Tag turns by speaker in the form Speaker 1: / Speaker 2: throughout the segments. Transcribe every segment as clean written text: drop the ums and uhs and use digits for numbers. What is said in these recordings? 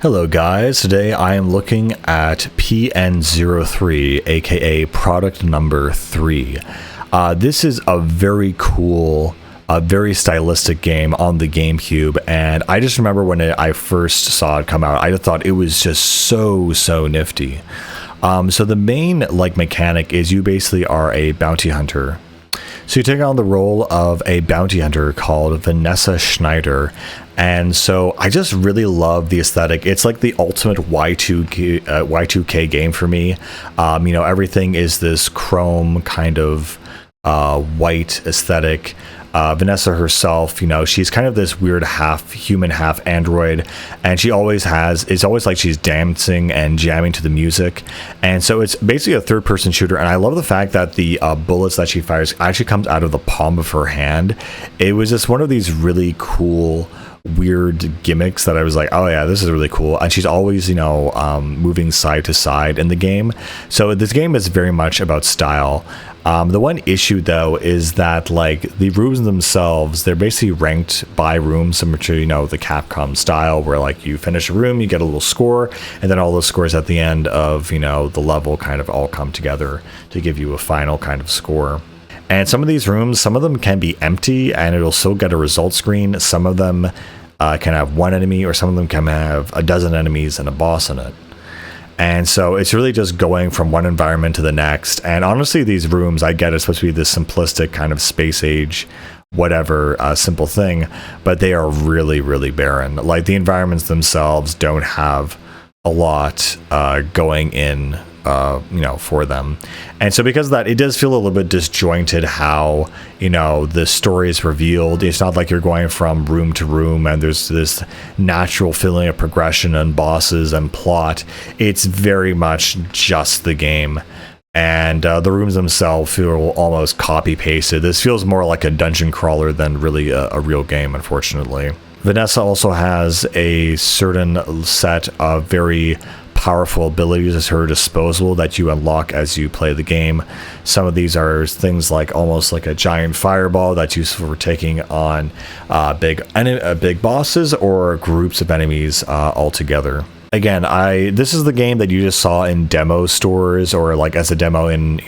Speaker 1: Hello guys, today I am looking at P.N.03, aka product number 3. This is a very cool, very stylistic game on the GameCube, and I just remember when I first saw it come out, I just thought it was just so nifty. So the main mechanic is you basically are a bounty hunter. So you take on the role of a bounty hunter called Vanessa Schneider, and so I just really love the aesthetic. It's like the ultimate Y2K game for me. Everything is this chrome kind of white aesthetic. Vanessa herself, she's kind of this weird half human, half android, and it's always like she's dancing and jamming to the music. And so it's basically a third-person shooter, and I love the fact that the bullets that she fires actually comes out of the palm of her hand. It was just one of these really cool, weird gimmicks that I was like, oh yeah, this is really cool. And she's always, moving side to side in the game. So this game is very much about style. The one issue though is that the rooms themselves, they're basically ranked by room, similar to the Capcom style, where you finish a room, you get a little score, and then all those scores at the end of the level kind of all come together to give you a final kind of score. And some of these rooms, some of them can be empty and it'll still get a result screen. Some of them can have one enemy, or some of them can have a dozen enemies and a boss in it. And so it's really just going from one environment to the next. And honestly, these rooms, I get it's supposed to be this simplistic kind of space age, whatever, simple thing, but they are really barren. The environments themselves don't have a lot going in for them. And so because of that, it does feel a little bit disjointed how the story is revealed. It's not like you're going from room to room and there's this natural feeling of progression and bosses and plot. It's very much just the game, and the rooms themselves feel almost copy pasted. This feels more like a dungeon crawler than really a real game, unfortunately. Vanessa also has a certain set of very powerful abilities at her disposal that you unlock as you play the game. Some of these are things like almost like a giant fireball that's useful for taking on big bosses or groups of enemies altogether. Again, this is the game that you just saw in demo stores or as a demo in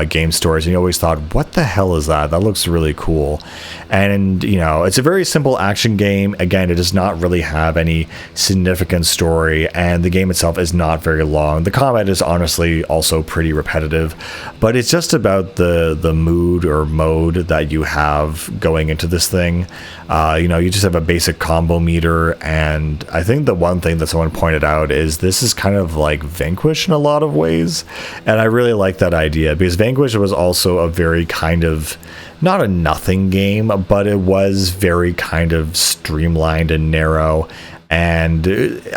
Speaker 1: game stores, and you always thought, what the hell is that? That looks really cool. And it's a very simple action game. Again, it does not really have any significant story, and the game itself is not very long. The combat is honestly also pretty repetitive, but it's just about the mood or mode that you have going into this thing. You just have a basic combo meter, and I think the one thing that someone pointed out is this is kind of like Vanquish in a lot of ways, and I really like that idea, because Vanquish was also a very kind of, not a nothing game, but it was very kind of streamlined and narrow, and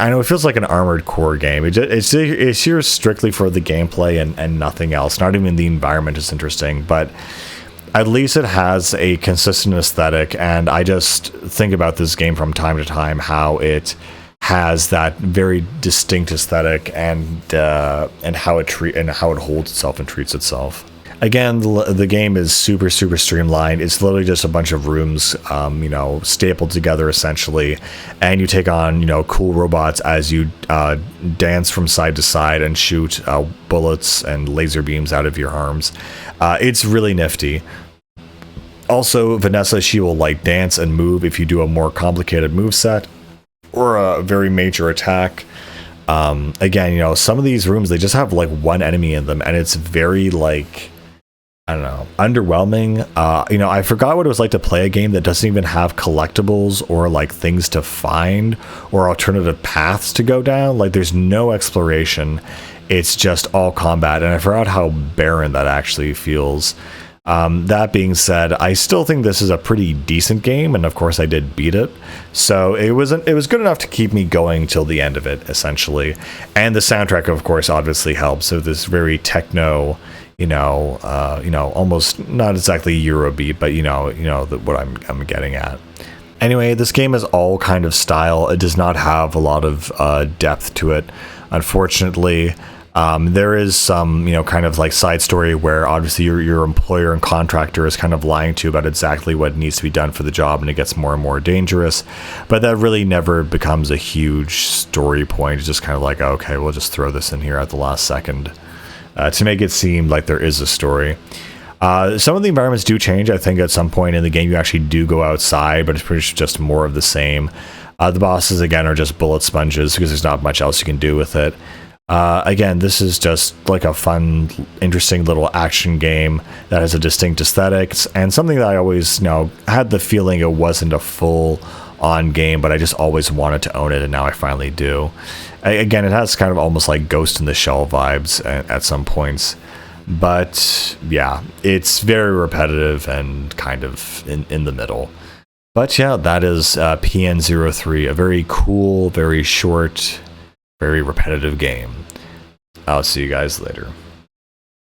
Speaker 1: I know it feels like an Armored Core game. It's here strictly for the gameplay and nothing else. Not even the environment is interesting, but at least it has a consistent aesthetic, and I just think about this game from time to time, how it has that very distinct aesthetic and how it holds itself and treats itself. Again, the game is super streamlined. It's literally just a bunch of rooms, stapled together essentially, and you take on cool robots as you dance from side to side and shoot bullets and laser beams out of your arms. It's really nifty. Also, Vanessa, she will dance and move if you do a more complicated move set or a very major attack. Again, some of these rooms, they just have one enemy in them, and it's very I don't know, underwhelming. I forgot what it was like to play a game that doesn't even have collectibles or things to find or alternative paths to go down. There's no exploration. It's just all combat, and I forgot how barren that actually feels. That being said, I still think this is a pretty decent game, and of course I did beat it, so it was good enough to keep me going till the end of it, essentially. And the soundtrack, of course, obviously helps. So this very techno, almost not exactly Eurobeat, but what I'm getting at. Anyway, this game is all kind of style. It does not have a lot of depth to it, unfortunately. There is some, kind of like side story where obviously your employer and contractor is kind of lying to you about exactly what needs to be done for the job, and it gets more and more dangerous. But that really never becomes a huge story point. It's just kind of like, okay, we'll just throw this in here at the last second to make it seem like there is a story. Some of the environments do change. I think at some point in the game you actually do go outside, but it's pretty much just more of the same. The bosses, again, are just bullet sponges because there's not much else you can do with it. Again, this is just like a fun, interesting little action game that has a distinct aesthetic, and something that I always, had the feeling it wasn't a full-on game, but I just always wanted to own it, and now I finally do. Again, it has kind of almost like Ghost in the Shell vibes at some points, but yeah, it's very repetitive and kind of in the middle. But yeah, that is P.N.03, a very cool, very short, very repetitive game. I'll see you guys later.